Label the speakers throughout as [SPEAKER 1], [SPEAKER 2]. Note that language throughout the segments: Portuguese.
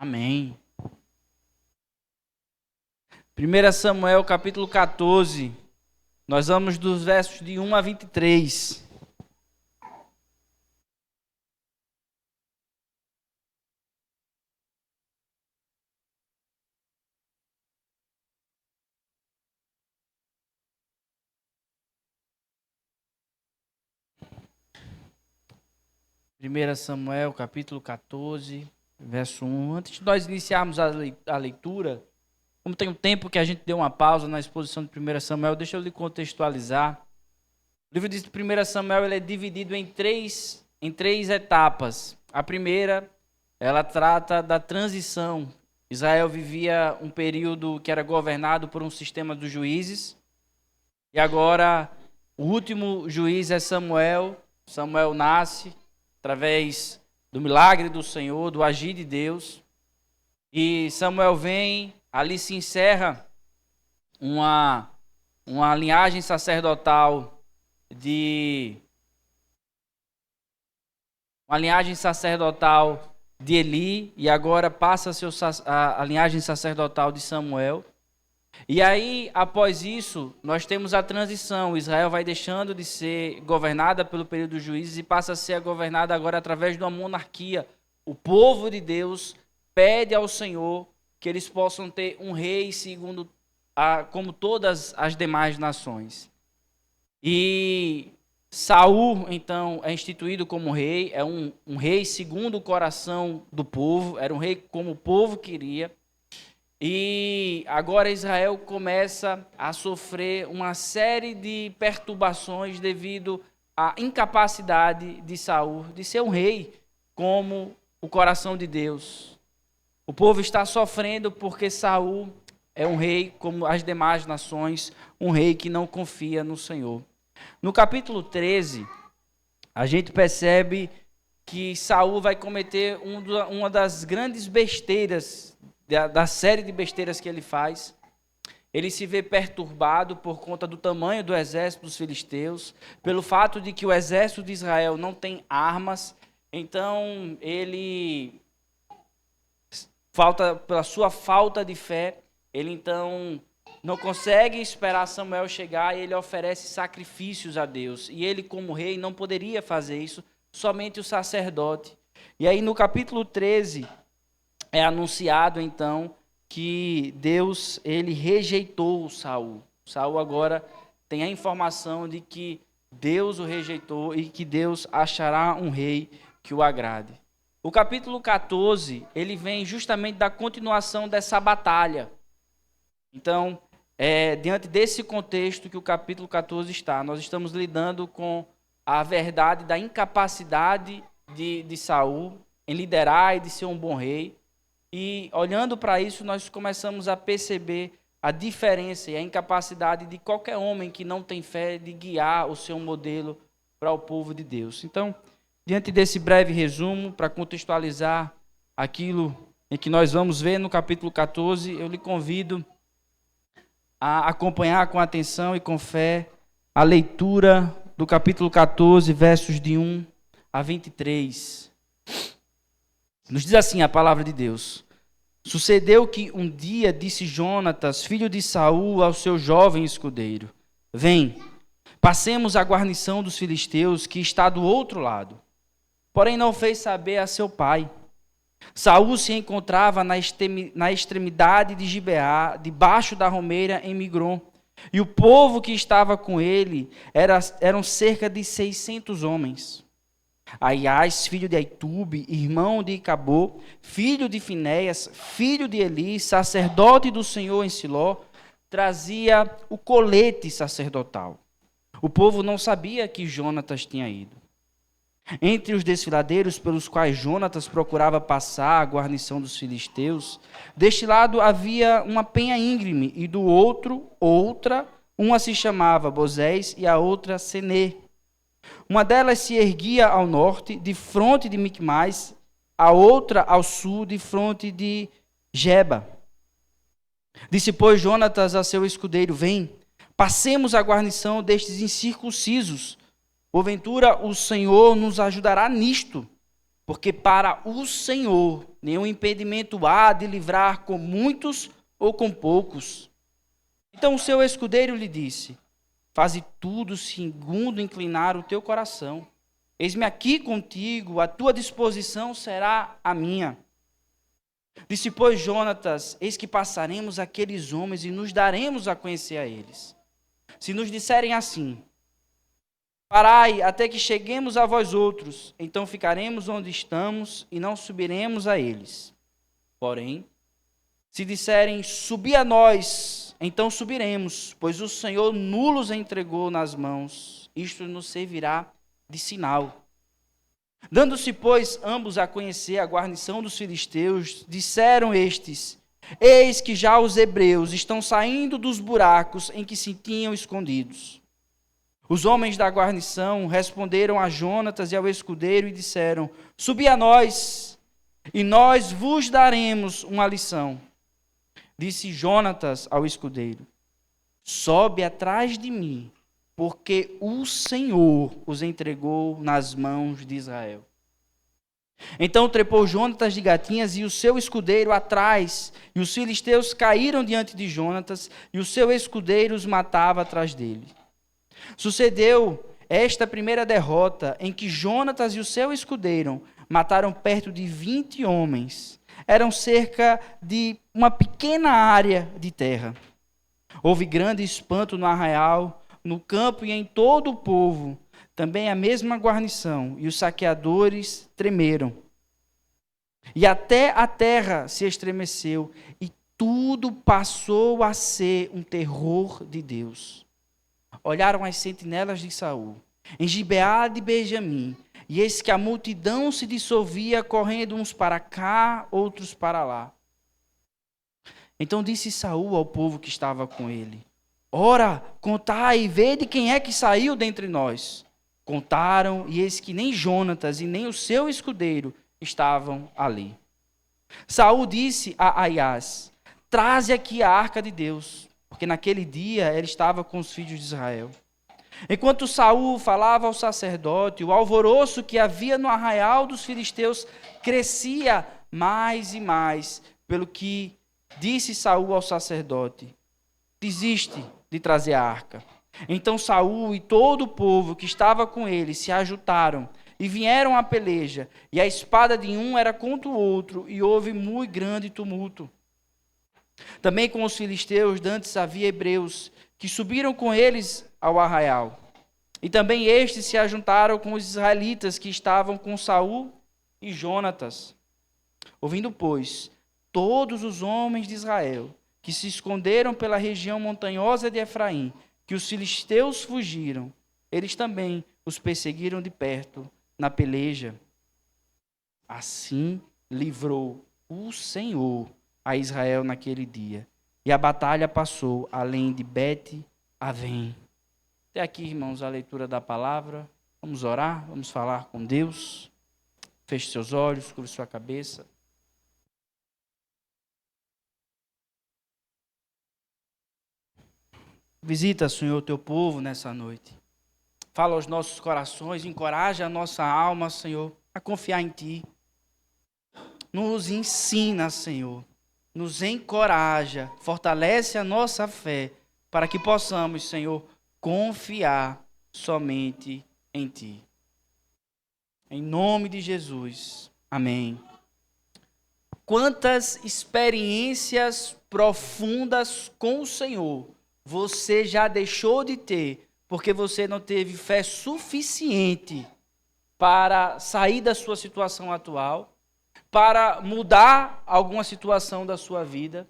[SPEAKER 1] Amém. 1 Samuel capítulo 14, nós vamos dos versos de 1 a 23. Primeira Samuel capítulo 14, verso 1. Antes de nós iniciarmos a leitura, como tem um tempo que a gente deu uma pausa na exposição de 1 Samuel, deixa eu lhe contextualizar. O livro de 1 Samuel ele é dividido em três etapas. A primeira, ela trata da transição. Israel vivia um período que era governado por um sistema dos juízes. E agora, o último juiz é Samuel. Samuel nasce através do milagre do Senhor, do agir de Deus. E Samuel vem, ali se encerra uma linhagem sacerdotal de Eli, e agora passa-se a linhagem sacerdotal de Samuel. E aí, após isso, nós temos a transição. Israel vai deixando de ser governada pelo período dos juízes e passa a ser governada agora através de uma monarquia. O povo de Deus pede ao Senhor que eles possam ter um rei como todas as demais nações. E Saul, então, é instituído como rei, é um rei segundo o coração do povo, era um rei como o povo queria. E agora Israel começa a sofrer uma série de perturbações devido à incapacidade de Saul de ser um rei como o coração de Deus. O povo está sofrendo porque Saul é um rei como as demais nações, um rei que não confia no Senhor. No capítulo 13, a gente percebe que Saul vai cometer uma das grandes besteiras da série de besteiras que ele faz. Ele se vê perturbado por conta do tamanho do exército dos filisteus, pelo fato de que o exército de Israel não tem armas. Então ele, pela sua falta de fé, ele então não consegue esperar Samuel chegar e ele oferece sacrifícios a Deus. E ele, como rei, não poderia fazer isso, somente o sacerdote. E aí no capítulo 13 é anunciado então que Deus ele rejeitou Saul. Saul agora tem a informação de que Deus o rejeitou e que Deus achará um rei que o agrade. O capítulo 14, ele vem justamente da continuação dessa batalha. Então, diante desse contexto que o capítulo 14 está, nós estamos lidando com a verdade da incapacidade de Saul em liderar e de ser um bom rei. E olhando para isso, nós começamos a perceber a diferença e a incapacidade de qualquer homem que não tem fé de guiar o seu modelo para o povo de Deus. Então, diante desse breve resumo, para contextualizar aquilo em que nós vamos ver no capítulo 14, eu lhe convido a acompanhar com atenção e com fé a leitura do capítulo 14, versos de 1 a 23. Nos diz assim a palavra de Deus: Sucedeu que um dia disse Jonatas, filho de Saul, ao seu jovem escudeiro: Vem, passemos a guarnição dos filisteus que está do outro lado. Porém não fez saber a seu pai. Saul se encontrava na extremidade de Gibeá, debaixo da romeira em Migron. E o povo que estava com ele eram cerca de 600 homens. Aias, filho de Aitube, irmão de Icabô, filho de Finéias, filho de Eli, sacerdote do Senhor em Siló, trazia o colete sacerdotal. O povo não sabia que Jonatas tinha ido. Entre os desfiladeiros pelos quais Jonatas procurava passar a guarnição dos filisteus, deste lado havia uma penha íngreme, e do outro, outra, uma se chamava Bozés e a outra Senê. Uma delas se erguia ao norte, de fronte de Micmais, a outra ao sul, de fronte de Geba. Disse, pois, Jonatas a seu escudeiro: Vem, passemos a guarnição destes incircuncisos. Porventura o Senhor nos ajudará nisto. porque para o Senhor nenhum impedimento há de livrar com muitos ou com poucos. Então o seu escudeiro lhe disse: faze tudo segundo inclinar o teu coração. Eis-me aqui contigo, a tua disposição será a minha. Disse, pois, Jonatas: eis que passaremos aqueles homens e nos daremos a conhecer a eles. Se nos disserem assim: parai até que cheguemos a vós outros, então ficaremos onde estamos e não subiremos a eles. Porém, se disserem: subi a nós, então subiremos, pois o Senhor nulos entregou nas mãos. Isto nos servirá de sinal. Dando-se, pois, ambos a conhecer a guarnição dos filisteus, disseram estes: eis que já os hebreus estão saindo dos buracos em que se tinham escondidos. Os homens da guarnição responderam a Jonatas e ao escudeiro e disseram: subi a nós, e nós vos daremos uma lição. Disse Jonatas ao escudeiro: sobe atrás de mim, porque o Senhor os entregou nas mãos de Israel. Então trepou Jonatas de gatinhas e o seu escudeiro atrás, e os filisteus caíram diante de Jonatas, e o seu escudeiro os matava atrás dele. Sucedeu esta primeira derrota, em que Jonatas e o seu escudeiro mataram perto de 20 homens. Eram cerca de uma pequena área de terra. Houve grande espanto no arraial, no campo e em todo o povo. Também a mesma guarnição, e os saqueadores tremeram. E até a terra se estremeceu, e tudo passou a ser um terror de Deus. Olharam as sentinelas de Saul, em Gibeá de Benjamim, e eis que a multidão se dissolvia, correndo uns para cá, outros para lá. Então disse Saul ao povo que estava com ele: ora, contai e vede quem é que saiu dentre nós. Contaram, e eis que nem Jonatas e nem o seu escudeiro estavam ali. Saul disse a Aias: traze aqui a arca de Deus, porque naquele dia ela estava com os filhos de Israel. Enquanto Saul falava ao sacerdote, o alvoroço que havia no arraial dos filisteus crescia mais e mais, pelo que disse Saul ao sacerdote: desiste de trazer a arca. Então Saul e todo o povo que estava com ele se ajuntaram e vieram à peleja, e a espada de um era contra o outro, e houve muito grande tumulto. Também com os filisteus dantes havia hebreus, que subiram com eles ao arraial. E também estes se ajuntaram com os israelitas que estavam com Saul e Jonatas. Ouvindo, pois, todos os homens de Israel, que se esconderam pela região montanhosa de Efraim, que os filisteus fugiram, eles também os perseguiram de perto na peleja. Assim livrou o Senhor a Israel naquele dia, e a batalha passou além de Bet-Avém. Até aqui, irmãos, a leitura da palavra. Vamos orar, vamos falar com Deus. Feche seus olhos, curve sua cabeça. Visita, Senhor, o teu povo nessa noite. Fala aos nossos corações, encoraja a nossa alma, Senhor, a confiar em Ti. Nos ensina, Senhor, nos encoraja, fortalece a nossa fé, para que possamos, Senhor, confiar somente em Ti. Em nome de Jesus. Amém. Quantas experiências profundas com o Senhor você já deixou de ter, porque você não teve fé suficiente para sair da sua situação atual, para mudar alguma situação da sua vida?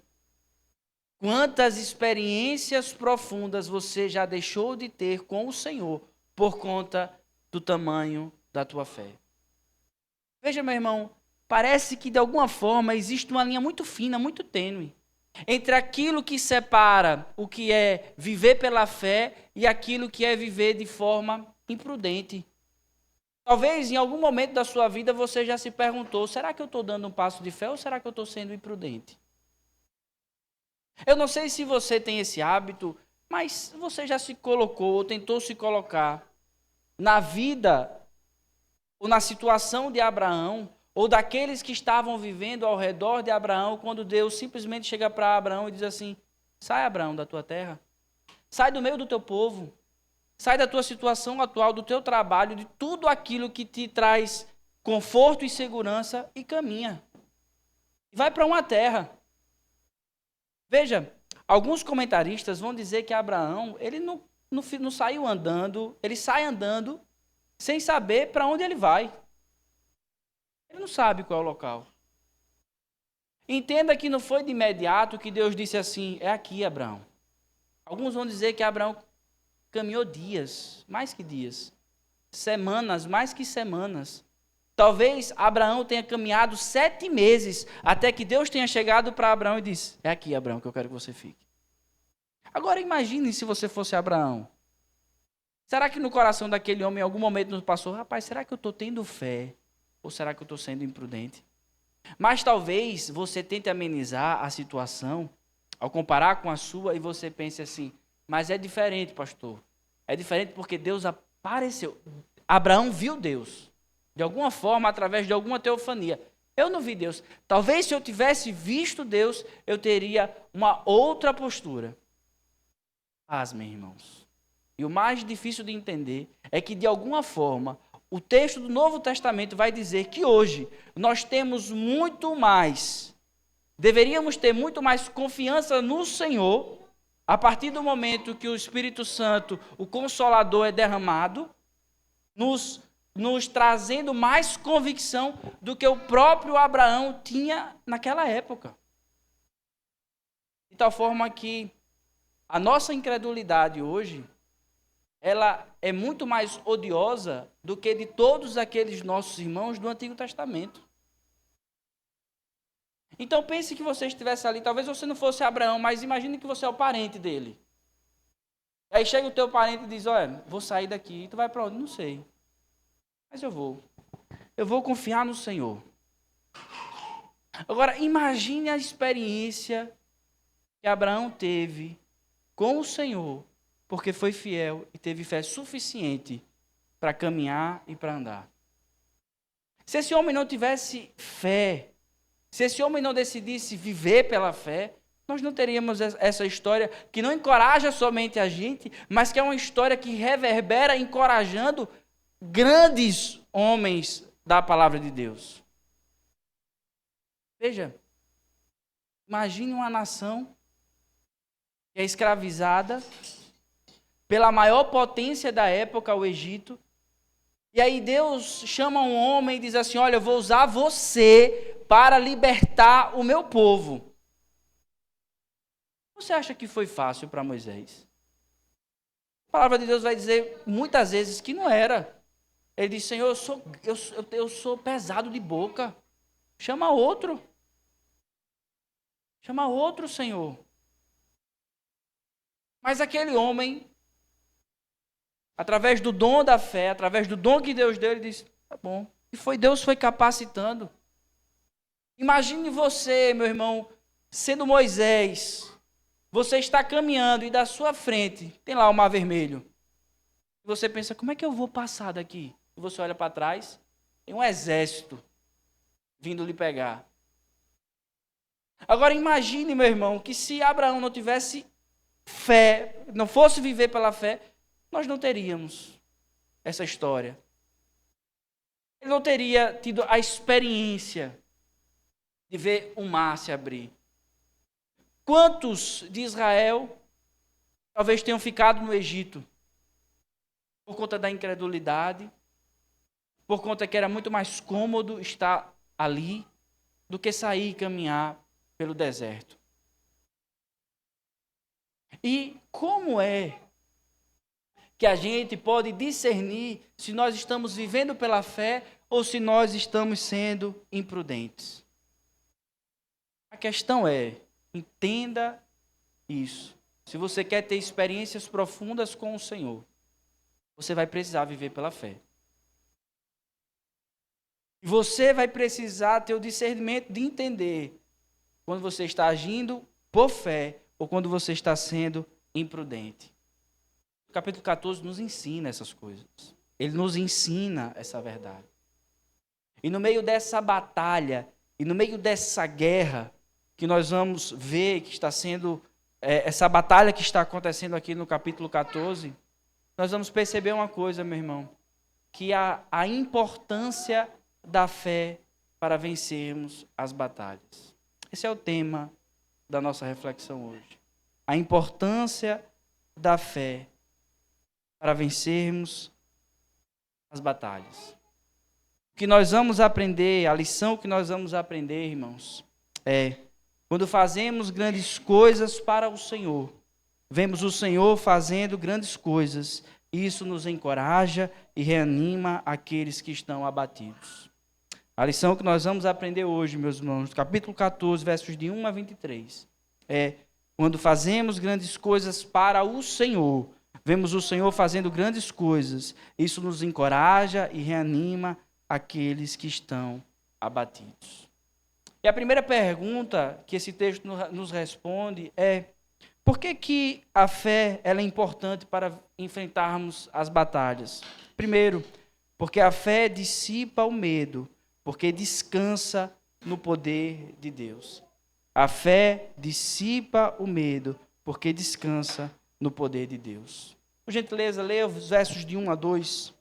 [SPEAKER 1] Quantas experiências profundas você já deixou de ter com o Senhor por conta do tamanho da tua fé? Veja, meu irmão, parece que de alguma forma existe uma linha muito fina, muito tênue, entre aquilo que separa o que é viver pela fé e aquilo que é viver de forma imprudente. Talvez em algum momento da sua vida você já se perguntou: será que eu estou dando um passo de fé ou será que eu estou sendo imprudente? Eu não sei se você tem esse hábito, mas você já se colocou ou tentou se colocar na vida ou na situação de Abraão, ou daqueles que estavam vivendo ao redor de Abraão, quando Deus simplesmente chega para Abraão e diz assim: sai, Abraão, da tua terra, sai do meio do teu povo, sai da tua situação atual, do teu trabalho, de tudo aquilo que te traz conforto e segurança e caminha. Vai para uma terra. Veja, alguns comentaristas vão dizer que Abraão, ele não saiu andando, ele sai andando sem saber para onde ele vai. Ele não sabe qual é o local. Entenda que não foi de imediato que Deus disse assim: é aqui, Abraão. Alguns vão dizer que Abraão caminhou dias, mais que dias, semanas, mais que semanas. Talvez Abraão tenha caminhado 7 meses, até que Deus tenha chegado para Abraão e disse: é aqui, Abraão, que eu quero que você fique. Agora imagine se você fosse Abraão. Será que no coração daquele homem em algum momento nos passou: rapaz, será que eu estou tendo fé? Ou será que eu estou sendo imprudente? Mas talvez você tente amenizar a situação ao comparar com a sua e você pense assim: mas é diferente, pastor. É diferente porque Deus apareceu. Abraão viu Deus. De alguma forma, através de alguma teofania. Eu não vi Deus. Talvez se eu tivesse visto Deus, eu teria uma outra postura. Meus irmãos. E o mais difícil de entender é que, de alguma forma, o texto do Novo Testamento vai dizer que hoje nós temos muito mais, deveríamos ter muito mais confiança no Senhor, a partir do momento que o Espírito Santo, o Consolador, é derramado, nos trazendo mais convicção do que o próprio Abraão tinha naquela época. De tal forma que a nossa incredulidade hoje, ela é muito mais odiosa do que de todos aqueles nossos irmãos do Antigo Testamento. Então pense que você estivesse ali, talvez você não fosse Abraão, mas imagine que você é o parente dele. Aí chega o teu parente e diz: olha, vou sair daqui, e tu vai para onde? Não sei. Mas eu vou confiar no Senhor. Agora, imagine a experiência que Abraão teve com o Senhor, porque foi fiel e teve fé suficiente para caminhar e para andar. Se esse homem não tivesse fé, se esse homem não decidisse viver pela fé, nós não teríamos essa história que não encoraja somente a gente, mas que é uma história que reverbera encorajando grandes homens da palavra de Deus. Veja, imagine uma nação que é escravizada pela maior potência da época, o Egito, e aí Deus chama um homem e diz assim: olha, eu vou usar você para libertar o meu povo. Você acha que foi fácil para Moisés? A palavra de Deus vai dizer muitas vezes que não era. Ele diz: Senhor, eu sou pesado de boca. Chama outro. Chama outro, Senhor. Mas aquele homem, através do dom da fé, através do dom que Deus deu, ele disse: tá bom. E Deus foi capacitando. Imagine você, meu irmão, sendo Moisés. Você está caminhando e da sua frente tem lá o Mar Vermelho. E você pensa: como é que eu vou passar daqui? E você olha para trás, tem um exército vindo lhe pegar. Agora imagine, meu irmão, que se Abraão não tivesse fé, não fosse viver pela fé, nós não teríamos essa história. Ele não teria tido a experiência de ver o mar se abrir. Quantos de Israel talvez tenham ficado no Egito por conta da incredulidade, por conta que era muito mais cômodo estar ali do que sair e caminhar pelo deserto. E como é que a gente pode discernir se nós estamos vivendo pela fé ou se nós estamos sendo imprudentes? A questão é: entenda isso. Se você quer ter experiências profundas com o Senhor, você vai precisar viver pela fé. E você vai precisar ter o discernimento de entender quando você está agindo por fé ou quando você está sendo imprudente. O capítulo 14 nos ensina essas coisas. Ele nos ensina essa verdade. E no meio dessa batalha, e no meio dessa guerra, que nós vamos ver que está sendo, essa batalha que está acontecendo aqui no capítulo 14, nós vamos perceber uma coisa, meu irmão, que a importância da fé para vencermos as batalhas. Esse é o tema da nossa reflexão hoje. A importância da fé para vencermos as batalhas. O que nós vamos aprender, a lição que nós vamos aprender, irmãos, é quando fazemos grandes coisas para o Senhor, vemos o Senhor fazendo grandes coisas, isso nos encoraja e reanima aqueles que estão abatidos. A lição que nós vamos aprender hoje, meus irmãos, capítulo 14, versos de 1 a 23, é quando fazemos grandes coisas para o Senhor, vemos o Senhor fazendo grandes coisas, isso nos encoraja e reanima aqueles que estão abatidos. E a primeira pergunta que esse texto nos responde é: por que a fé ela é importante para enfrentarmos as batalhas? Primeiro, porque a fé dissipa o medo, porque descansa no poder de Deus. A fé dissipa o medo, porque descansa no poder de Deus. Por gentileza, leia os versos de 1 a 2.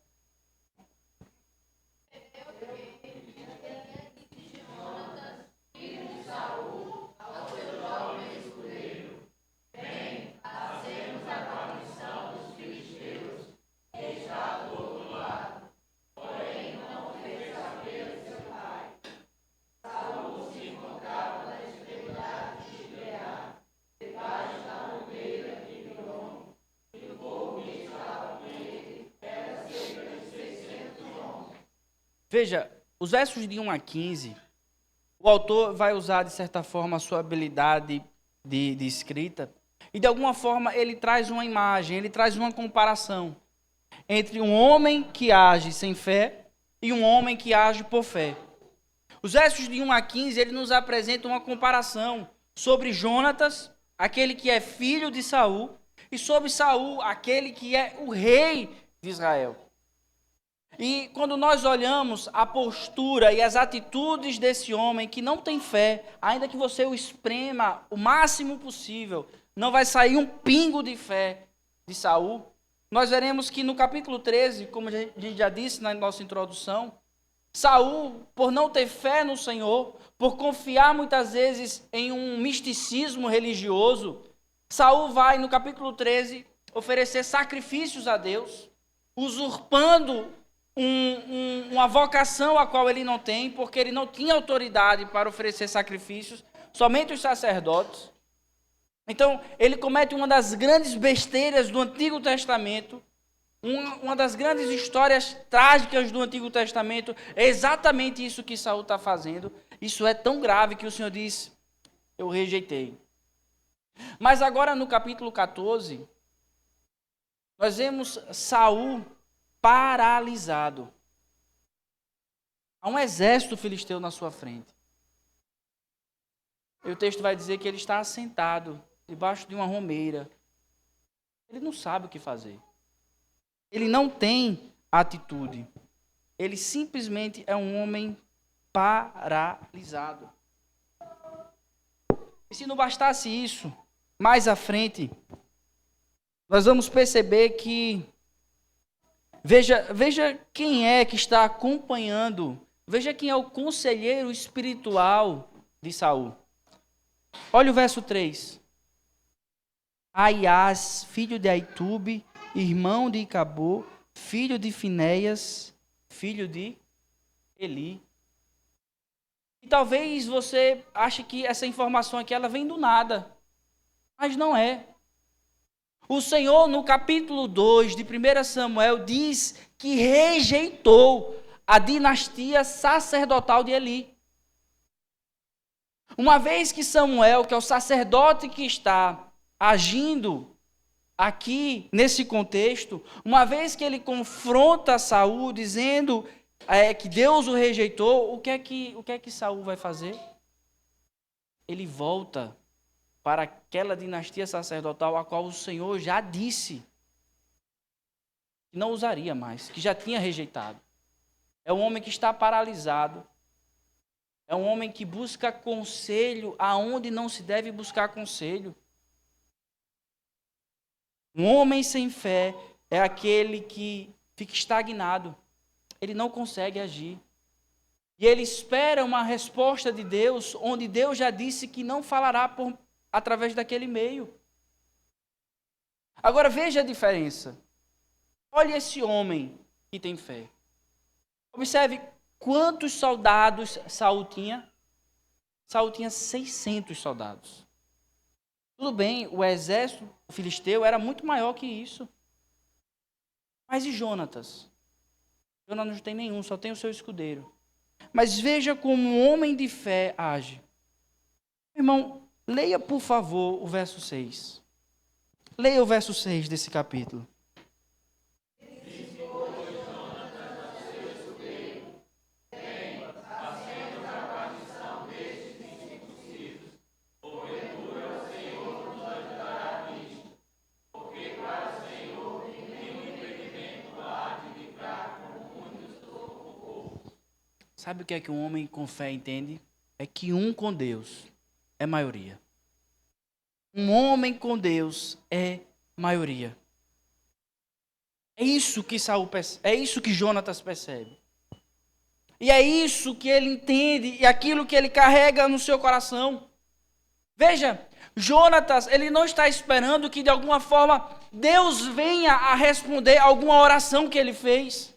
[SPEAKER 1] Veja, os versos de 1 a 15, o autor vai usar, de certa forma, a sua habilidade de escrita, e de alguma forma ele traz uma imagem, ele traz uma comparação entre um homem que age sem fé e um homem que age por fé. Os versos de 1 a 15, ele nos apresenta uma comparação sobre Jonatas, aquele que é filho de Saul, e sobre Saul, aquele que é o rei de Israel. E quando nós olhamos a postura e as atitudes desse homem que não tem fé, ainda que você o esprema o máximo possível, não vai sair um pingo de fé de Saul. Nós veremos que no capítulo 13, como a gente já disse na nossa introdução, Saul, por não ter fé no Senhor, por confiar muitas vezes em um misticismo religioso, Saul vai, no capítulo 13, oferecer sacrifícios a Deus, usurpando uma vocação a qual ele não tem, porque ele não tinha autoridade para oferecer sacrifícios, somente os sacerdotes. Então, ele comete uma das grandes besteiras do Antigo Testamento, uma das grandes histórias trágicas do Antigo Testamento, é exatamente isso que Saul está fazendo. Isso é tão grave que o Senhor diz: eu rejeitei. Mas agora no capítulo 14, nós vemos Saul paralisado. Há um exército filisteu na sua frente. E o texto vai dizer que ele está assentado debaixo de uma romeira. Ele não sabe o que fazer. Ele não tem atitude. Ele simplesmente é um homem paralisado. E se não bastasse isso, mais à frente, nós vamos perceber que Veja quem é que está acompanhando. Veja quem é o conselheiro espiritual de Saul. Olha o verso 3. Aias, filho de Aitube, irmão de Icabô, filho de Finéias, filho de Eli. E talvez você ache que essa informação aqui ela vem do nada. Mas não é. O Senhor, no capítulo 2 de 1 Samuel, diz que rejeitou a dinastia sacerdotal de Eli. Uma vez que Samuel, que é o sacerdote que está agindo aqui nesse contexto, uma vez que ele confronta Saul dizendo que Deus o rejeitou, o que é que Saul vai fazer? Ele volta para aquela dinastia sacerdotal a qual o Senhor já disse que não usaria mais, que já tinha rejeitado. É um homem que está paralisado. É um homem que busca conselho aonde não se deve buscar conselho. Um homem sem fé é aquele que fica estagnado. Ele não consegue agir. E ele espera uma resposta de Deus, onde Deus já disse que não falará através daquele meio. Agora veja a diferença. Olha esse homem que tem fé. Observe quantos soldados Saul tinha. Saul tinha 600 soldados. Tudo bem, o exército filisteu era muito maior que isso. Mas e Jonatas? Jonatas não tem nenhum, só tem o seu escudeiro. Mas veja como um homem de fé age. Irmão, leia por favor o verso 6. Leia o verso 6 desse capítulo. Sabe o que é que um homem com fé entende? É que um com Deus é maioria. Um homem com Deus é maioria. É isso que Saul percebe, é isso que Jonatas percebe. E é isso que ele entende e aquilo que ele carrega no seu coração. Veja, Jonatas, ele não está esperando que de alguma forma Deus venha a responder alguma oração que ele fez.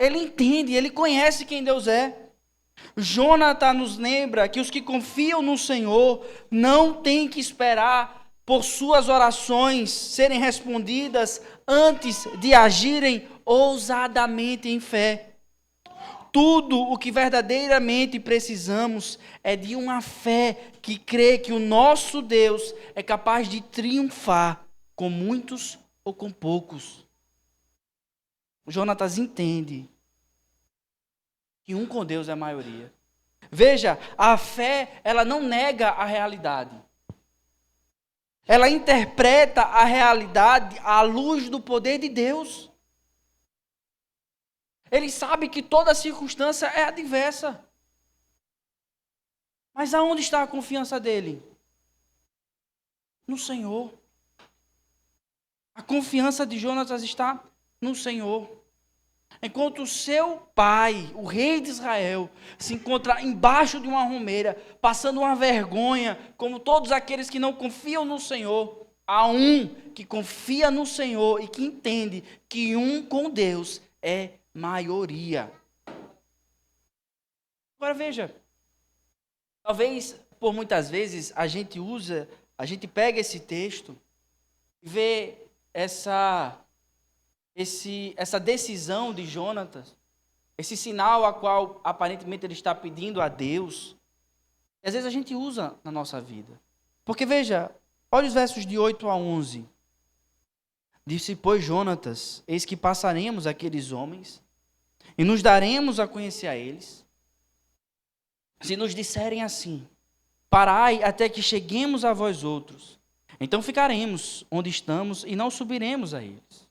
[SPEAKER 1] Ele entende, ele conhece quem Deus é. Jonatas nos lembra que os que confiam no Senhor não têm que esperar por suas orações serem respondidas antes de agirem ousadamente em fé. Tudo o que verdadeiramente precisamos é de uma fé que crê que o nosso Deus é capaz de triunfar com muitos ou com poucos. Jonatas entende que um com Deus é a maioria. Veja, a fé, ela não nega a realidade. Ela interpreta a realidade à luz do poder de Deus. Ele sabe que toda circunstância é adversa. Mas aonde está a confiança dele? No Senhor. A confiança de Jonatas está no Senhor. Enquanto o seu pai, o rei de Israel, se encontra embaixo de uma romeira, passando uma vergonha, como todos aqueles que não confiam no Senhor, há um que confia no Senhor e que entende que um com Deus é maioria. Agora veja, talvez por muitas vezes a gente pega esse texto e vê essa decisão de Jonatas, esse sinal a qual aparentemente ele está pedindo a Deus, e às vezes a gente usa na nossa vida. Porque veja, olha os versos de 8 a 11. Disse, pois, Jonatas, eis que passaremos aqueles homens e nos daremos a conhecer a eles. Se nos disserem assim, parai até que cheguemos a vós outros, então ficaremos onde estamos e não subiremos a eles.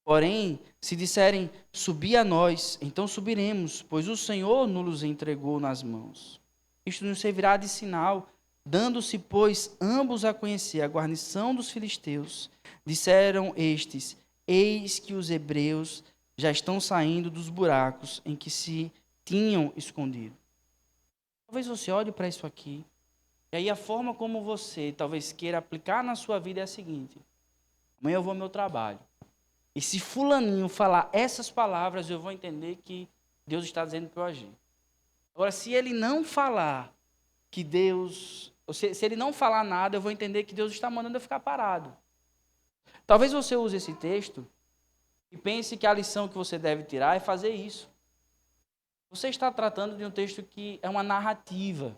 [SPEAKER 1] Porém, se disserem, subi a nós, então subiremos, pois o Senhor nos entregou nas mãos. Isto nos servirá de sinal, dando-se, pois, ambos a conhecer a guarnição dos filisteus. Disseram estes, eis que os hebreus já estão saindo dos buracos em que se tinham escondido. Talvez você olhe para isso aqui, e aí a forma como você talvez queira aplicar na sua vida é a seguinte: amanhã eu vou ao meu trabalho. E se fulaninho falar essas palavras, eu vou entender que Deus está dizendo para eu agir. Agora, se ele não falar que Deus... Se ele não falar nada, eu vou entender que Deus está mandando eu ficar parado. Talvez você use esse texto e pense que a lição que você deve tirar é fazer isso. Você está tratando de um texto que é uma narrativa.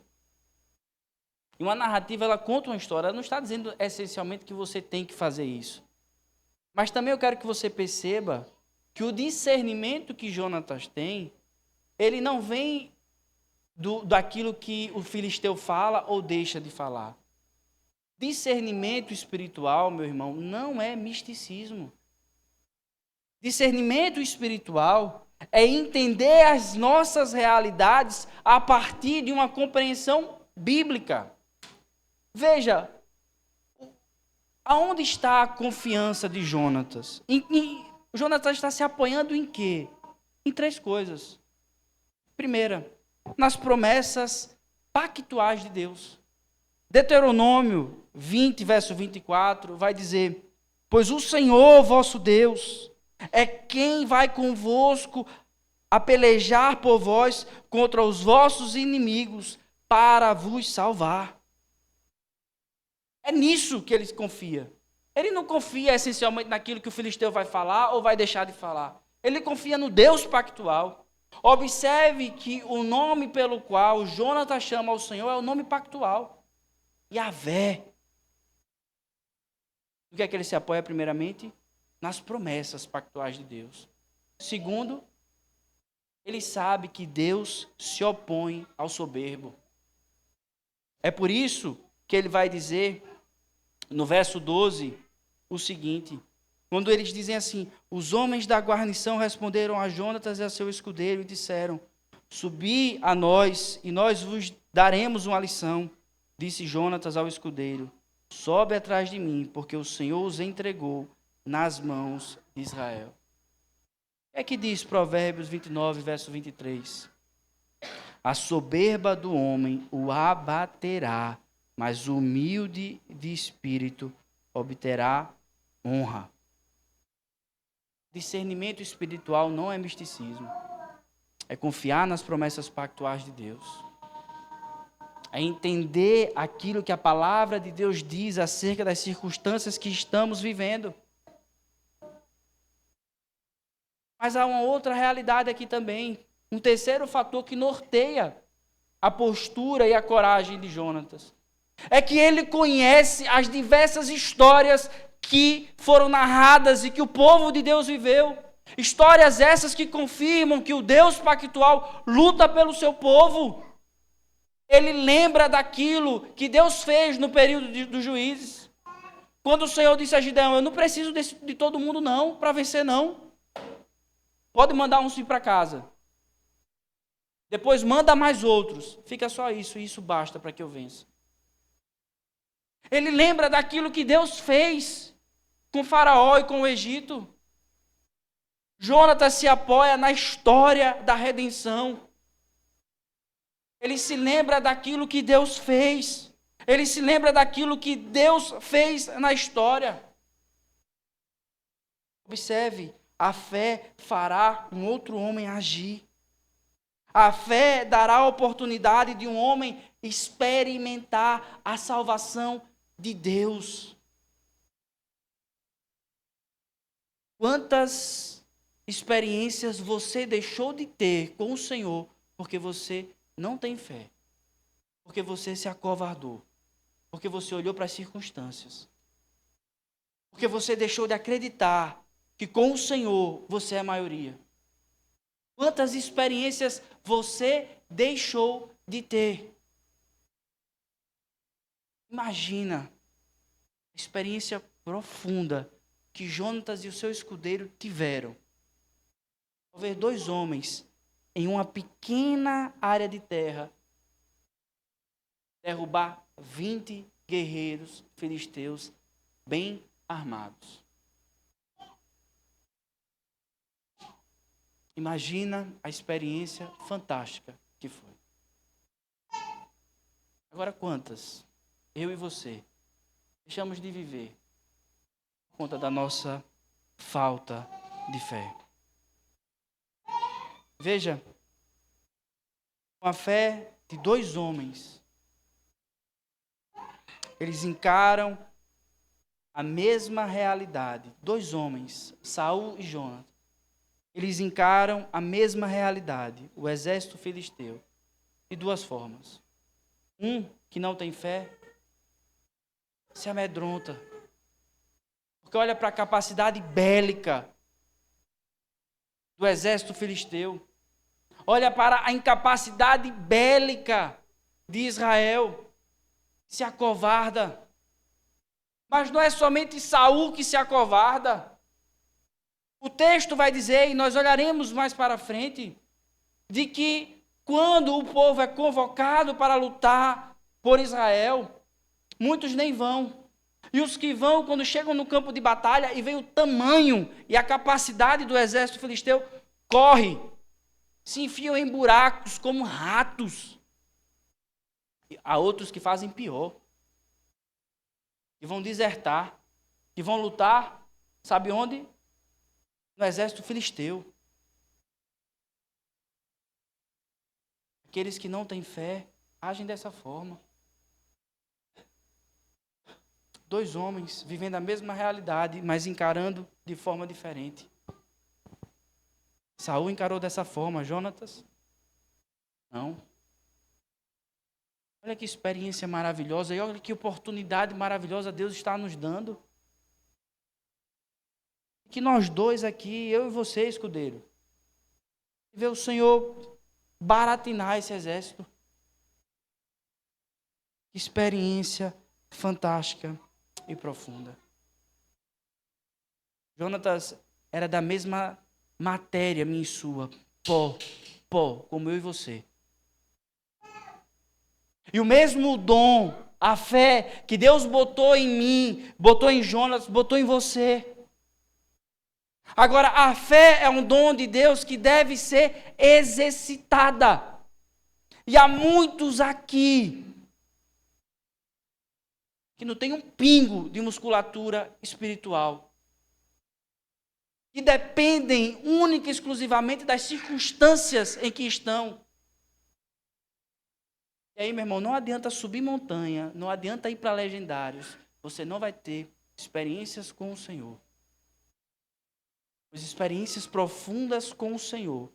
[SPEAKER 1] E uma narrativa, ela conta uma história. Ela não está dizendo essencialmente que você tem que fazer isso. Mas também eu quero que você perceba que o discernimento que Jonatas tem, ele não vem daquilo que o filisteu fala ou deixa de falar. Discernimento espiritual, meu irmão, não é misticismo. Discernimento espiritual é entender as nossas realidades a partir de uma compreensão bíblica. Veja, aonde está a confiança de Jonatas? Jonatas está se apoiando em quê? Em 3 coisas. Primeira, nas promessas pactuais de Deus. Deuteronômio 20, verso 24, vai dizer: pois o Senhor, vosso Deus, é quem vai convosco a pelejar por vós contra os vossos inimigos para vos salvar. É nisso que ele confia. Ele não confia essencialmente naquilo que o filisteu vai falar ou vai deixar de falar. Ele confia no Deus pactual. Observe que o nome pelo qual Jonatas chama ao Senhor é o nome pactual. Yahvé. O que é que ele se apoia primeiramente? Nas promessas pactuais de Deus. Segundo, ele sabe que Deus se opõe ao soberbo. É por isso que ele vai dizer, no verso 12, o seguinte: quando eles dizem assim: os homens da guarnição responderam a Jonatas e a seu escudeiro e disseram: subi a nós e nós vos daremos uma lição. Disse Jonatas ao escudeiro: sobe atrás de mim, porque o Senhor os entregou nas mãos de Israel. O que é que diz Provérbios 29, verso 23? A soberba do homem o abaterá, mas o humilde de espírito obterá honra. Discernimento espiritual não é misticismo. É confiar nas promessas pactuais de Deus. É entender aquilo que a palavra de Deus diz acerca das circunstâncias que estamos vivendo. Mas há uma outra realidade aqui também. Um terceiro fator que norteia a postura e a coragem de Jonatas. É que ele conhece as diversas histórias que foram narradas e que o povo de Deus viveu. Histórias essas que confirmam que o Deus pactual luta pelo seu povo. Ele lembra daquilo que Deus fez no período dos juízes. Quando o Senhor disse a Gideão: eu não preciso de todo mundo não, para vencer não. Pode mandar uns ir para casa. Depois manda mais outros. Fica só isso, e isso basta para que eu vença. Ele lembra daquilo que Deus fez com Faraó e com o Egito. Jonatas se apoia na história da redenção. Ele se lembra daquilo que Deus fez. Ele se lembra daquilo que Deus fez na história. Observe, a fé fará um outro homem agir. A fé dará a oportunidade de um homem experimentar a salvação de Deus. Quantas experiências você deixou de ter com o Senhor porque você não tem fé? Porque você se acovardou? Porque você olhou para as circunstâncias? Porque você deixou de acreditar que com o Senhor você é maioria? Quantas experiências você deixou de ter? Imagina a experiência profunda que Jonatas e o seu escudeiro tiveram. Ao ver 2 homens em uma pequena área de terra derrubar 20 guerreiros filisteus bem armados. Imagina a experiência fantástica que foi. Agora, quantas eu e você deixamos de viver por conta da nossa falta de fé? Veja, com a fé de 2 homens, eles encaram a mesma realidade. 2 homens, Saul e Jonatas. Eles encaram a mesma realidade, o exército filisteu, de 2 formas. Um que não tem fé se amedronta, porque olha para a capacidade bélica do exército filisteu, olha para a incapacidade bélica de Israel, se acovarda. Mas não é somente Saul que se acovarda. O texto vai dizer, e nós olharemos mais para frente, de que quando o povo é convocado para lutar por Israel, muitos nem vão. E os que vão, quando chegam no campo de batalha e veem o tamanho e a capacidade do exército filisteu, corre, se enfiam em buracos como ratos. E há outros que fazem pior, que vão desertar, que vão lutar, sabe onde? No exército filisteu. Aqueles que não têm fé agem dessa forma. 2 homens vivendo a mesma realidade, mas encarando de forma diferente. Saul encarou dessa forma, Jonatas? Não. Olha que experiência maravilhosa e olha que oportunidade maravilhosa Deus está nos dando. Que nós dois aqui, eu e você, escudeiro, ver o Senhor baratinar esse exército. Que experiência fantástica e profunda. Jonatas era da mesma matéria, minha e sua, pó, como eu e você. E o mesmo dom, a fé que Deus botou em mim, botou em Jonatas, botou em você. Agora, a fé é um dom de Deus que deve ser exercitada. E há muitos aqui que não tem um pingo de musculatura espiritual. Que dependem única e exclusivamente das circunstâncias em que estão. E aí, meu irmão, não adianta subir montanha, não adianta ir para legendários. Você não vai ter experiências com o Senhor. As experiências profundas com o Senhor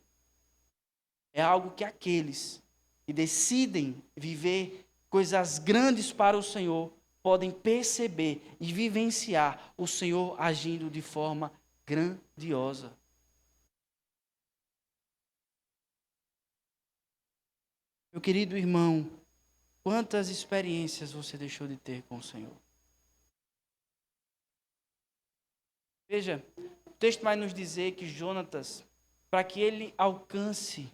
[SPEAKER 1] é algo que aqueles que decidem viver coisas grandes para o Senhor podem perceber e vivenciar o Senhor agindo de forma grandiosa. Meu querido irmão, quantas experiências você deixou de ter com o Senhor? Veja, o texto vai nos dizer que Jonatas, para que ele alcance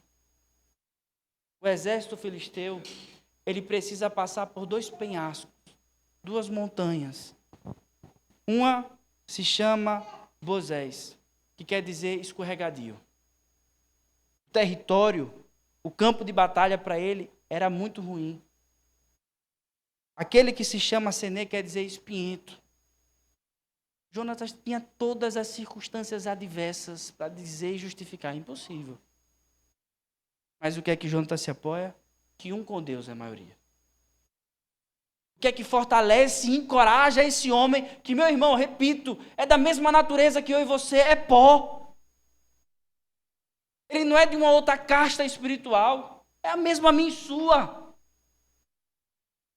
[SPEAKER 1] o exército filisteu, ele precisa passar por 2 penhascos, 2 montanhas. Uma se chama Bozés, que quer dizer escorregadio. O território, o campo de batalha para ele era muito ruim. Aquele que se chama Senê quer dizer espinhento. Jonatas tinha todas as circunstâncias adversas para dizer e justificar. Impossível. Mas o que é que Jonatas se apoia? Que um com Deus é a maioria. O que é que fortalece e encoraja esse homem, que, meu irmão, repito, é da mesma natureza que eu e você, é pó. Ele não é de uma outra casta espiritual, é a mesma minha e sua.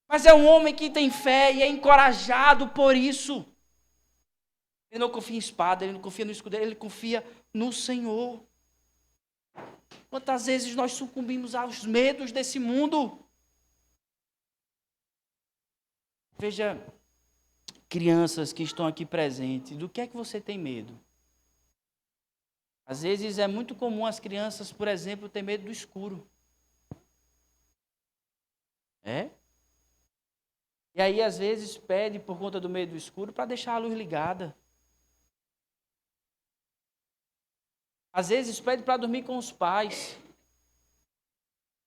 [SPEAKER 1] Mas é um homem que tem fé e é encorajado por isso. Ele não confia em espada, ele não confia no escudeiro, ele confia no Senhor. Quantas vezes nós sucumbimos aos medos desse mundo? Veja, crianças que estão aqui presentes, do que é que você tem medo? Às vezes é muito comum as crianças, por exemplo, ter medo do escuro. É? E aí, às vezes, pede, por conta do medo do escuro, para deixar a luz ligada. Às vezes, pede para dormir com os pais.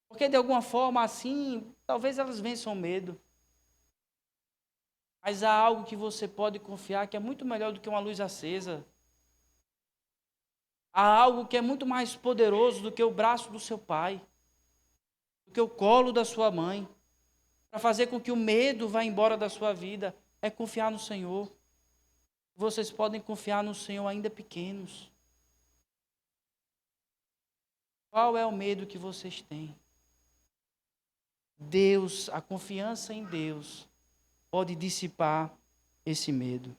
[SPEAKER 1] Porque, de alguma forma, assim, talvez elas vençam o medo. Mas há algo que você pode confiar que é muito melhor do que uma luz acesa. Há algo que é muito mais poderoso do que o braço do seu pai, do que o colo da sua mãe, para fazer com que o medo vá embora da sua vida. É confiar no Senhor. Vocês podem confiar no Senhor ainda pequenos. Qual é o medo que vocês têm? Deus, a confiança em Deus pode dissipar esse medo.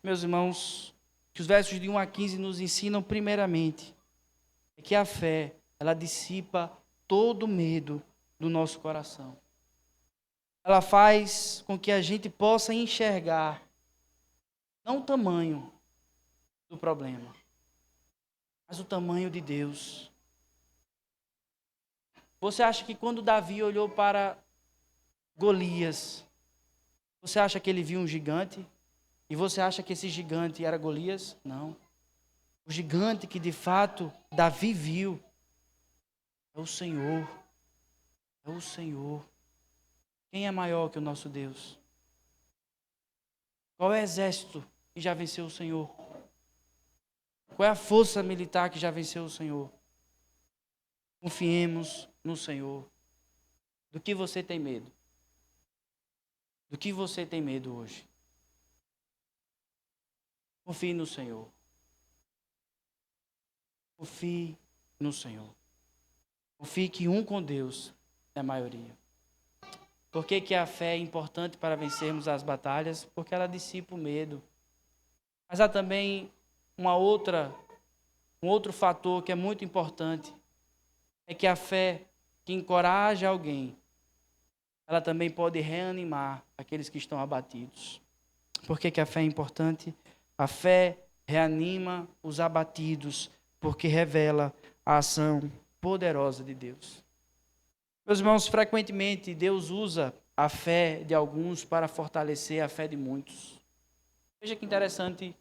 [SPEAKER 1] Meus irmãos, que os versos de 1 a 15 nos ensinam primeiramente é que a fé, ela dissipa todo o medo do nosso coração. Ela faz com que a gente possa enxergar não o tamanho, do problema, mas o tamanho de Deus. Você acha que quando Davi olhou para Golias, você acha que ele viu um gigante? E você acha que esse gigante era Golias? Não. O gigante que de fato Davi viu é o Senhor. É o Senhor. Quem é maior que o nosso Deus? Qual é o exército que já venceu o Senhor? Qual é a força militar que já venceu o Senhor? Confiemos no Senhor. Do que você tem medo? Do que você tem medo hoje? Confie no Senhor. Confie no Senhor. Confie que um com Deus é a maioria. Por que a fé é importante para vencermos as batalhas? Porque ela dissipa o medo. Mas há também um outro fator que é muito importante. É que a fé que encoraja alguém, ela também pode reanimar aqueles que estão abatidos. Por que a fé é importante? A fé reanima os abatidos, porque revela a ação poderosa de Deus. Meus irmãos, frequentemente Deus usa a fé de alguns para fortalecer a fé de muitos. Veja que interessante.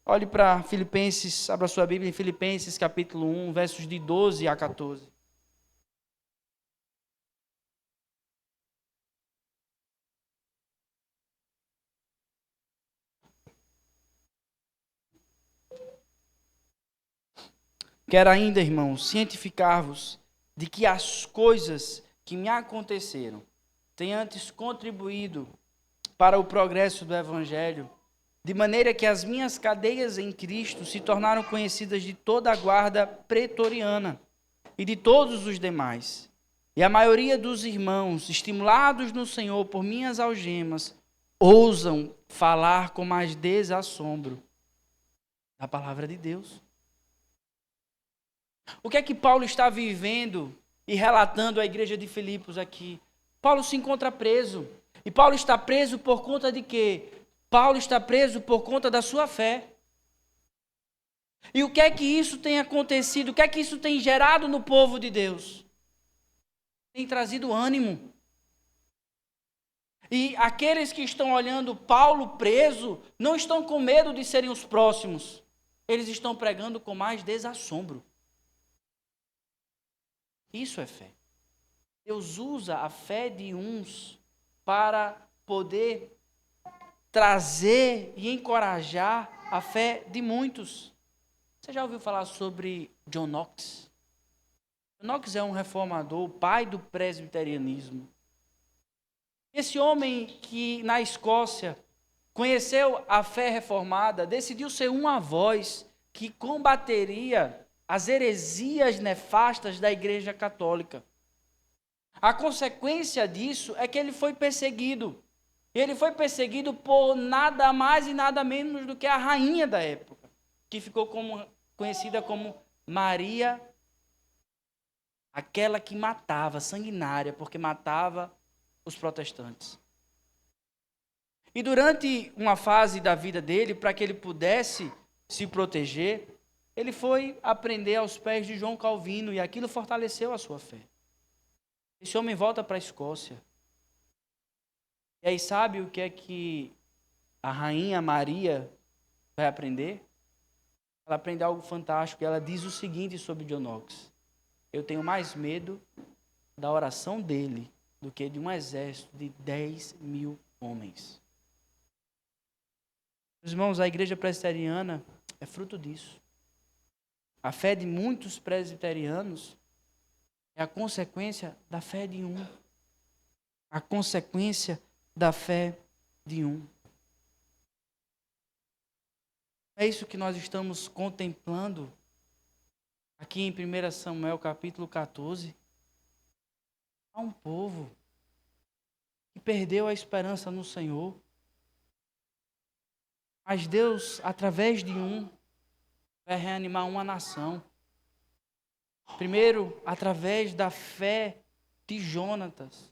[SPEAKER 1] Olhe para Filipenses, abra sua Bíblia em Filipenses capítulo 1, versos de 12 a 14. Quero ainda, irmãos, cientificar-vos de que as coisas que me aconteceram têm antes contribuído para o progresso do Evangelho, de maneira que as minhas cadeias em Cristo se tornaram conhecidas de toda a guarda pretoriana e de todos os demais. E a maioria dos irmãos, estimulados no Senhor por minhas algemas, ousam falar com mais desassombro da palavra de Deus. O que é que Paulo está vivendo e relatando à igreja de Filipos aqui? Paulo se encontra preso. E Paulo está preso por conta de quê? Paulo está preso por conta da sua fé. E o que é que isso tem acontecido? O que é que isso tem gerado no povo de Deus? Tem trazido ânimo. E aqueles que estão olhando Paulo preso não estão com medo de serem os próximos. Eles estão pregando com mais desassombro. Isso é fé. Deus usa a fé de uns para poder trazer e encorajar a fé de muitos. Você já ouviu falar sobre John Knox? John Knox é um reformador, pai do presbiterianismo. Esse homem que na Escócia conheceu a fé reformada, decidiu ser uma voz que combateria as heresias nefastas da Igreja Católica. A consequência disso é que ele foi perseguido. Ele foi perseguido por nada mais e nada menos do que a rainha da época, que ficou conhecida como Maria, aquela que matava, sanguinária, porque matava os protestantes. E durante uma fase da vida dele, para que ele pudesse se proteger, ele foi aprender aos pés de João Calvino, e aquilo fortaleceu a sua fé. Esse homem volta para a Escócia. E aí sabe o que é que a rainha Maria vai aprender? Ela aprende algo fantástico. Ela diz o seguinte sobre John Knox: eu tenho mais medo da oração dele do que de um exército de 10.000 homens. Meus irmãos, a igreja presbiteriana é fruto disso. A fé de muitos presbiterianos é a consequência da fé de um. A consequência da fé de um. É isso que nós estamos contemplando aqui em 1 Samuel capítulo 14. Há um povo que perdeu a esperança no Senhor. Mas Deus, através de um, vai reanimar uma nação. Primeiro, através da fé de Jonatas.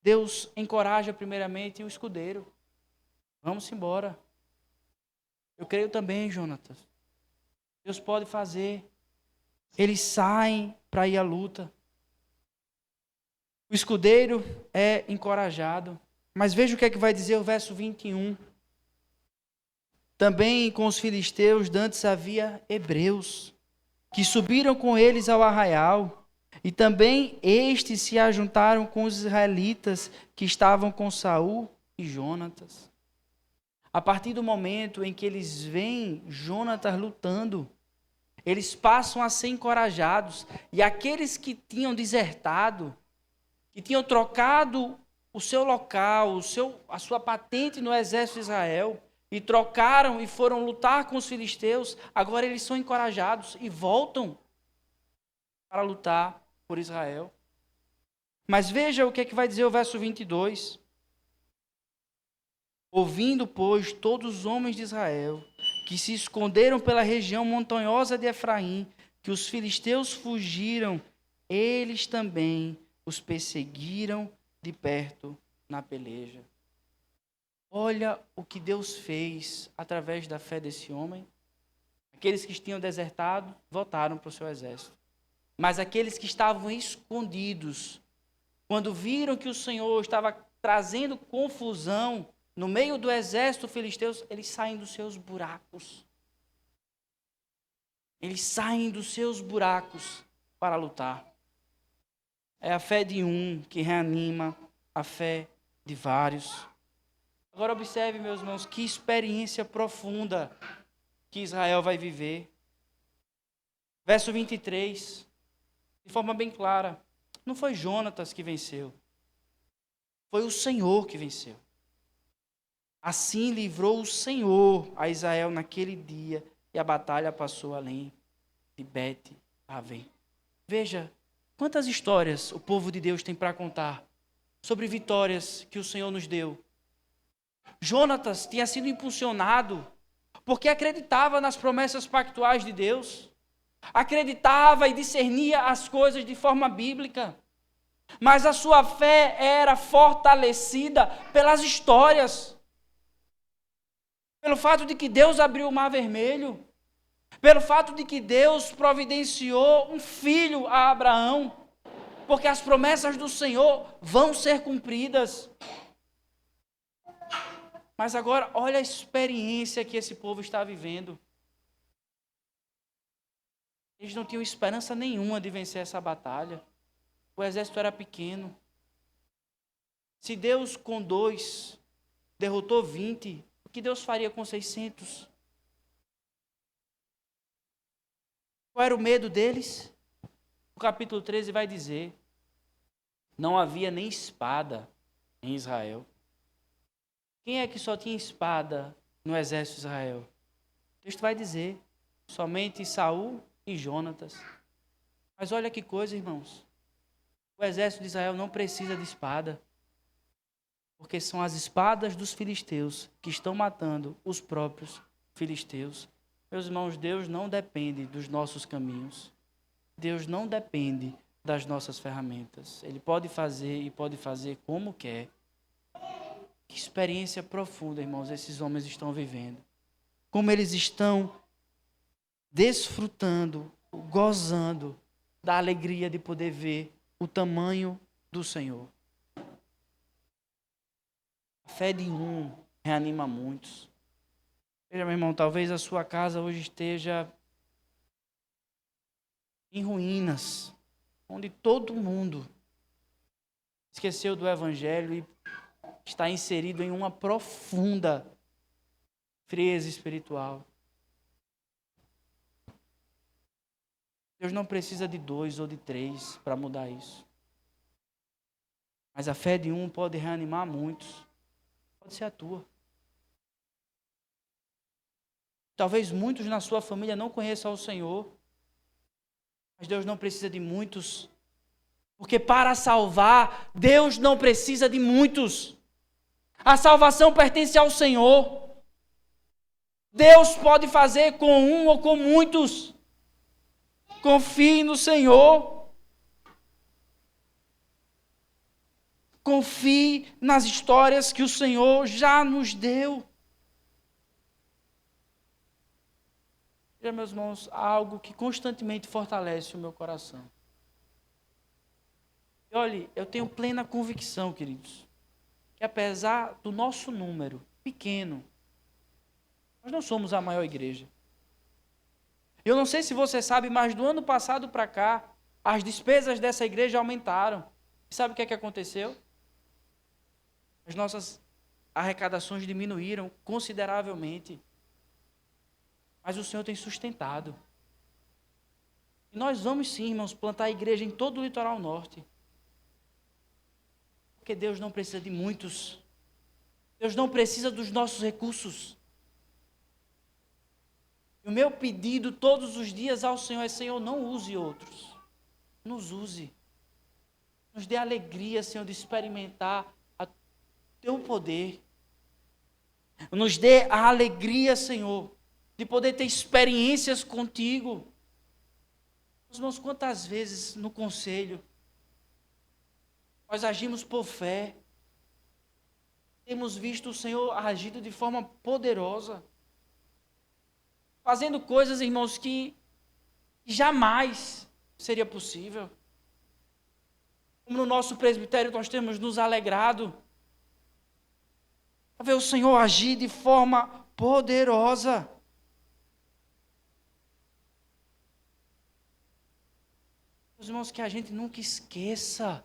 [SPEAKER 1] Deus encoraja primeiramente o escudeiro. Vamos embora. Eu creio também, Jonatas. Deus pode fazer. Eles saem para ir à luta. O escudeiro é encorajado. Mas veja o que é que vai dizer o verso 21. Também com os filisteus dantes havia hebreus, que subiram com eles ao arraial, e também estes se ajuntaram com os israelitas que estavam com Saul e Jonatas. A partir do momento em que eles veem Jonatas lutando, eles passam a ser encorajados, e aqueles que tinham desertado, que tinham trocado o seu local, a sua patente no exército de Israel, e trocaram e foram lutar com os filisteus, agora eles são encorajados e voltam para lutar por Israel. Mas veja o que é que vai dizer o verso 22. Ouvindo, pois, todos os homens de Israel, que se esconderam pela região montanhosa de Efraim, que os filisteus fugiram, eles também os perseguiram de perto na peleja. Olha o que Deus fez através da fé desse homem. Aqueles que tinham desertado voltaram para o seu exército. Mas aqueles que estavam escondidos, quando viram que o Senhor estava trazendo confusão no meio do exército filisteu, eles saem dos seus buracos. Eles saem dos seus buracos para lutar. É a fé de um que reanima a fé de vários. Agora observe, meus irmãos, que experiência profunda que Israel vai viver. Verso 23, de forma bem clara, não foi Jonatas que venceu, foi o Senhor que venceu. Assim livrou o Senhor a Israel naquele dia, e a batalha passou além de Bet-Aven. Veja, quantas histórias o povo de Deus tem para contar sobre vitórias que o Senhor nos deu. Jonatas tinha sido impulsionado porque acreditava nas promessas pactuais de Deus, acreditava e discernia as coisas de forma bíblica, mas a sua fé era fortalecida pelas histórias, pelo fato de que Deus abriu o Mar Vermelho, pelo fato de que Deus providenciou um filho a Abraão, porque as promessas do Senhor vão ser cumpridas. Mas agora, olha a experiência que esse povo está vivendo. Eles não tinham esperança nenhuma de vencer essa batalha. O exército era pequeno. Se Deus com 2 derrotou 20, o que Deus faria com 600? Qual era o medo deles? O capítulo 13 vai dizer: não havia nem espada em Israel. Quem é que só tinha espada no exército de Israel? O texto vai dizer: somente Saul e Jonatas. Mas olha que coisa, irmãos. O exército de Israel não precisa de espada, porque são as espadas dos filisteus que estão matando os próprios filisteus. Meus irmãos, Deus não depende dos nossos caminhos. Deus não depende das nossas ferramentas. Ele pode fazer e pode fazer como quer. Que experiência profunda, irmãos, esses homens estão vivendo. Como eles estão desfrutando, gozando da alegria de poder ver o tamanho do Senhor. A fé de um reanima muitos. Veja, meu irmão, talvez a sua casa hoje esteja em ruínas, onde todo mundo esqueceu do Evangelho e está inserido em uma profunda frieza espiritual. Deus não precisa de 2 ou de 3 para mudar isso. Mas a fé de um pode reanimar muitos. Pode ser a tua. Talvez muitos na sua família não conheçam o Senhor. Mas Deus não precisa de muitos. Porque para salvar, Deus não precisa de muitos. A salvação pertence ao Senhor. Deus pode fazer com um ou com muitos. Confie no Senhor. Confie nas histórias que o Senhor já nos deu. meus irmãos, algo que constantemente fortalece o meu coração. E olhe, eu tenho plena convicção, queridos, que apesar do nosso número pequeno, nós não somos a maior igreja. Eu não sei se você sabe, mas do ano passado para cá, as despesas dessa igreja aumentaram. E sabe o que é que aconteceu? As nossas arrecadações diminuíram consideravelmente. Mas o Senhor tem sustentado. E nós vamos sim, irmãos, plantar a igreja em todo o litoral norte. Porque Deus não precisa de muitos. Deus não precisa dos nossos recursos. E o meu pedido todos os dias ao Senhor é: Senhor, não use outros. Nos use. Nos dê alegria, Senhor, de experimentar o teu poder. Nos dê a alegria, Senhor, de poder ter experiências contigo. Irmãos, quantas vezes no conselho nós agimos por fé, temos visto o Senhor agindo de forma poderosa, fazendo coisas, irmãos, que jamais seria possível. Como no nosso presbitério nós temos nos alegrado a ver o Senhor agir de forma poderosa. Meus irmãos, que a gente nunca esqueça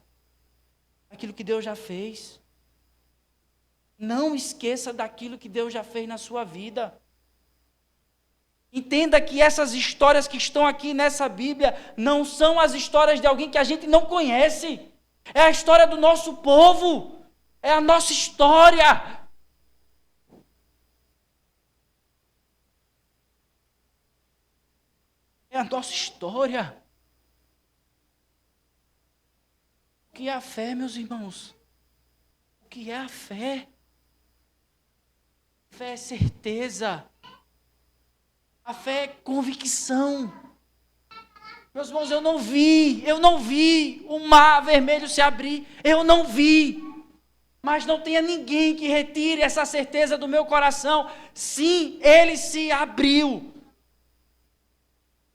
[SPEAKER 1] aquilo que Deus já fez. Não esqueça daquilo que Deus já fez na sua vida. Entenda que essas histórias que estão aqui nessa Bíblia não são as histórias de alguém que a gente não conhece. É a história do nosso povo. É a nossa história. É a nossa história. O que é a fé, meus irmãos? O que é a fé? A fé é certeza. A fé é convicção. Meus irmãos, eu não vi o mar vermelho se abrir. Eu não vi. Mas não tenha ninguém que retire essa certeza do meu coração. Sim, ele se abriu.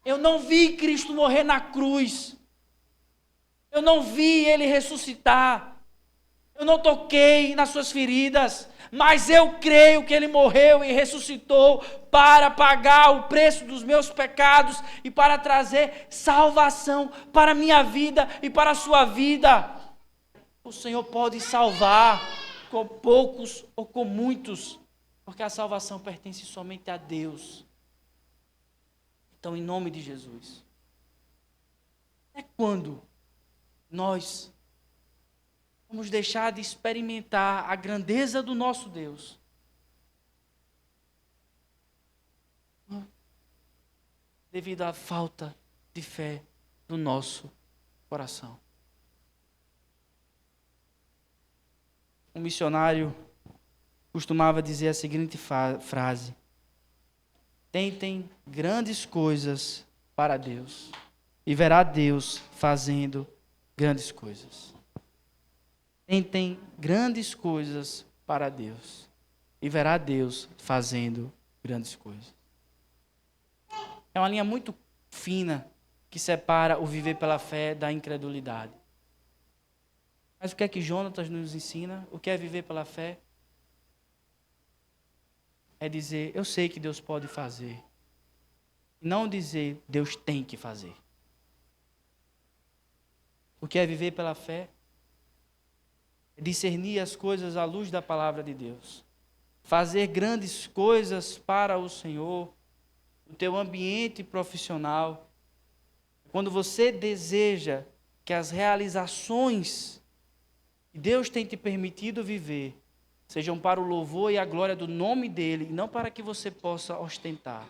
[SPEAKER 1] Eu não vi Cristo morrer na cruz. Eu não vi ele ressuscitar. Eu não toquei nas suas feridas. Mas eu creio que ele morreu e ressuscitou para pagar o preço dos meus pecados e para trazer salvação para a minha vida e para a sua vida. O Senhor pode salvar com poucos ou com muitos, porque a salvação pertence somente a Deus. Então, em nome de Jesus, é quando nós vamos deixar de experimentar a grandeza do nosso Deus. Devido à falta de fé do nosso coração. Um missionário costumava dizer a seguinte frase: tentem grandes coisas para Deus e verá Deus fazendo grandes coisas. Tentem grandes coisas para Deus e verá Deus fazendo grandes coisas. É uma linha muito fina que separa o viver pela fé da incredulidade. Mas o que é que Jonatas nos ensina? O que é viver pela fé? É dizer, eu sei que Deus pode fazer. Não dizer, Deus tem que fazer. O que é viver pela fé? É discernir as coisas à luz da palavra de Deus. Fazer grandes coisas para o Senhor, no teu ambiente profissional. Quando você deseja que as realizações que Deus tem te permitido viver sejam para o louvor e a glória do nome dEle, e não para que você possa ostentar.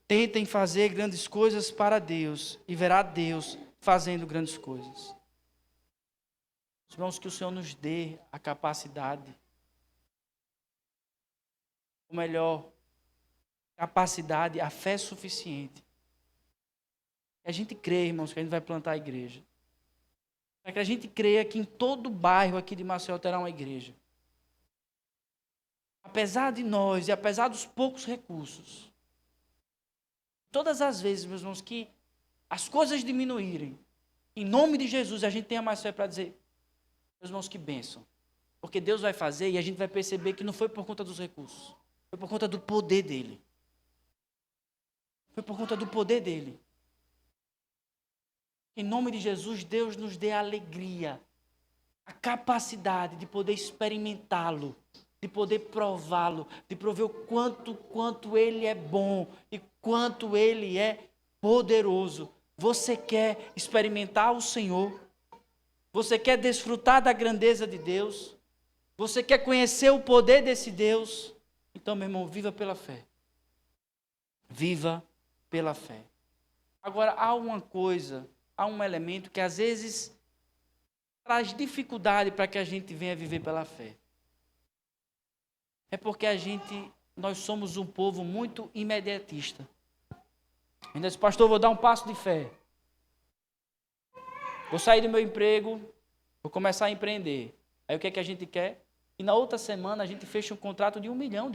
[SPEAKER 1] Tentem fazer grandes coisas para Deus e verá Deus fazendo grandes coisas. Irmãos, que o Senhor nos dê a capacidade, ou melhor, capacidade, a fé suficiente. A gente crê, irmãos, que a gente vai plantar a igreja. Para que a gente creia que em todo bairro aqui de Maceió terá uma igreja. apesar de nós e apesar dos poucos recursos, todas as vezes, meus irmãos, que as coisas diminuírem, em nome de Jesus, a gente tenha mais fé para dizer, meus irmãos, que bênção. Porque Deus vai fazer e a gente vai perceber que não foi por conta dos recursos, foi por conta do poder dele. Foi por conta do poder dele. Em nome de Jesus, Deus nos dê a alegria, a capacidade de poder experimentá-lo, de poder prová-lo, de prover o quanto ele é bom e quanto ele é poderoso. Você quer experimentar o Senhor? Você quer desfrutar da grandeza de Deus? Você quer conhecer o poder desse Deus? Então, meu irmão, viva pela fé. Viva pela fé. Agora, há um elemento que às vezes traz dificuldade para que a gente venha viver pela fé. É porque nós somos um povo muito imediatista. Ainda disse, pastor, vou dar um passo de fé. Vou sair do meu emprego, vou começar a empreender. Aí o que é que a gente quer? E na outra semana a gente fecha um contrato de R$1 milhão.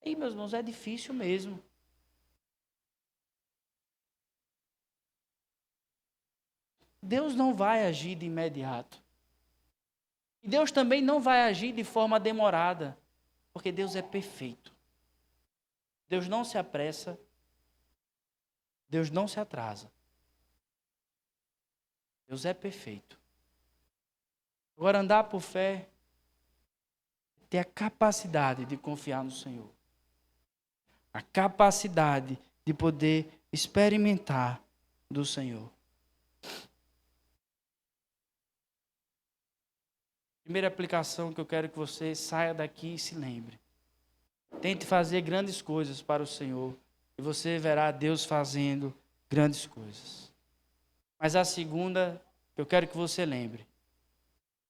[SPEAKER 1] Aí, meus irmãos, é difícil mesmo. Deus não vai agir de imediato. E Deus também não vai agir de forma demorada, porque Deus é perfeito. Deus não se apressa, Deus não se atrasa. Deus é perfeito. Agora, andar por fé, ter a capacidade de confiar no Senhor. A capacidade de poder experimentar do Senhor. Primeira aplicação que eu quero que você saia daqui e se lembre. Tente fazer grandes coisas para o Senhor e você verá Deus fazendo grandes coisas. Mas a segunda que eu quero que você lembre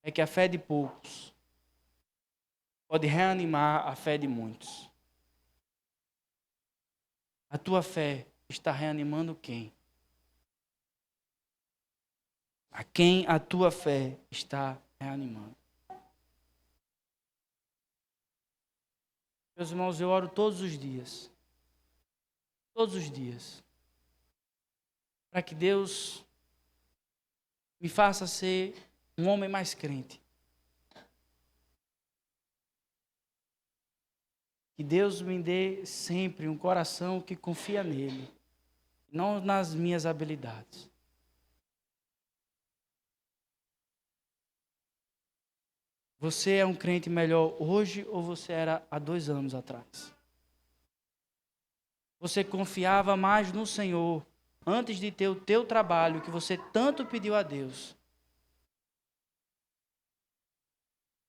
[SPEAKER 1] é que a fé de poucos pode reanimar a fé de muitos. A tua fé está reanimando quem? A quem a tua fé está reanimando? Meus irmãos, eu oro todos os dias, para que Deus me faça ser um homem mais crente. Que Deus me dê sempre um coração que confia nele, não nas minhas habilidades. Você é um crente melhor hoje ou você era há 2 anos atrás? Você confiava mais no Senhor antes de ter o teu trabalho que você tanto pediu a Deus.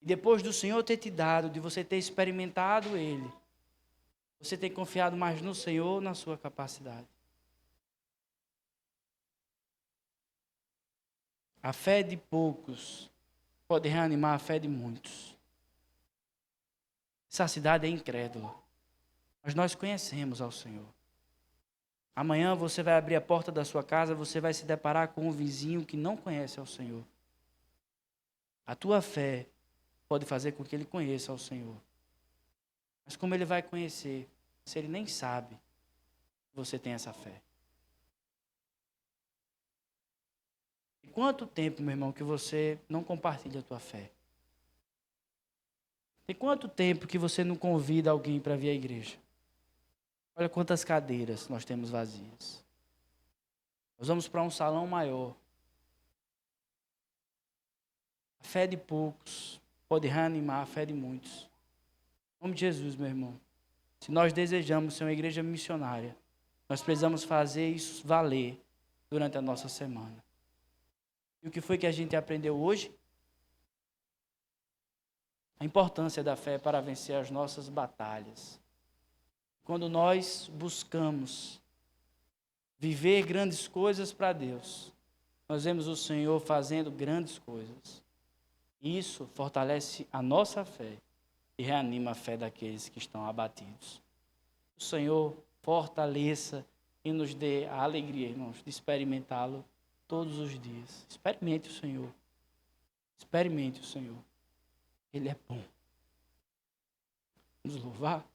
[SPEAKER 1] E depois do Senhor ter te dado, de você ter experimentado Ele, você tem confiado mais no Senhor ou na sua capacidade? A fé de poucos pode reanimar a fé de muitos. Essa cidade é incrédula, mas nós conhecemos ao Senhor. Amanhã você vai abrir a porta da sua casa, você vai se deparar com um vizinho que não conhece ao Senhor. A tua fé pode fazer com que ele conheça ao Senhor. Mas como ele vai conhecer, se ele nem sabe que você tem essa fé? E quanto tempo, meu irmão, que você não compartilha a tua fé? Tem quanto tempo que você não convida alguém para vir à igreja? Olha quantas cadeiras nós temos vazias. Nós vamos para um salão maior. A fé de poucos pode reanimar a fé de muitos. Em nome de Jesus, meu irmão. Se nós desejamos ser uma igreja missionária, nós precisamos fazer isso valer durante a nossa semana. E o que foi que a gente aprendeu hoje? A importância da fé para vencer as nossas batalhas. Quando nós buscamos viver grandes coisas para Deus, nós vemos o Senhor fazendo grandes coisas. Isso fortalece a nossa fé e reanima a fé daqueles que estão abatidos. O Senhor fortaleça e nos dê a alegria, irmãos, de experimentá-lo todos os dias. Experimente o Senhor. Experimente o Senhor. Ele é bom. Vamos louvar?